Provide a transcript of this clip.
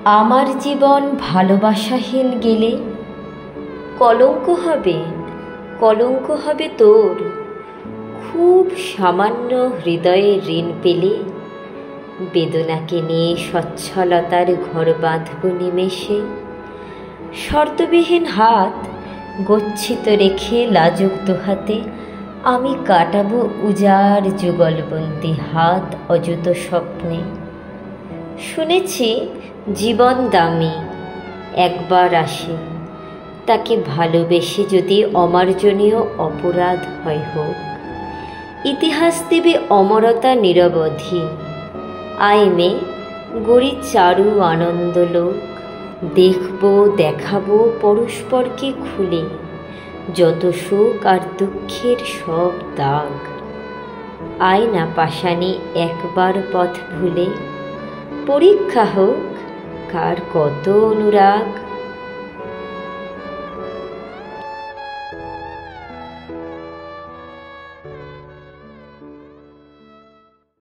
আমার জীবন ভালোবাসাহীন গেলে কলঙ্ক হবে, কলঙ্ক হবে তোর। খুব সামান্য হৃদয়ে ঋণ পেলে বেদনাকে নিয়ে সচ্ছলতার ঘর বাঁধব নিমেষে। শর্তবিহীন হাত গচ্ছিত রেখে লাজুক দুহাতে আমি কাটাবো উজাড় যুগলবন্দি হাত অযুত স্বপ্নে। শুনেছি জীবন দামি, একবার আসে, তাকে ভালোবেসে যদি অমার্জনীয় অপরাধ হয় হোক। ইতিহাস দেবে অমরতা নিরবধি। আয় মে গড়ি চারু আনন্দলোক। দেখব দেখাবো পরস্পরকে খুলে যত সুখ আর দুঃখের সব দাগ। আয় না পাষাণী একবার পথ ভুলে, পরীক্ষা হোক কার কত অনুরাগ।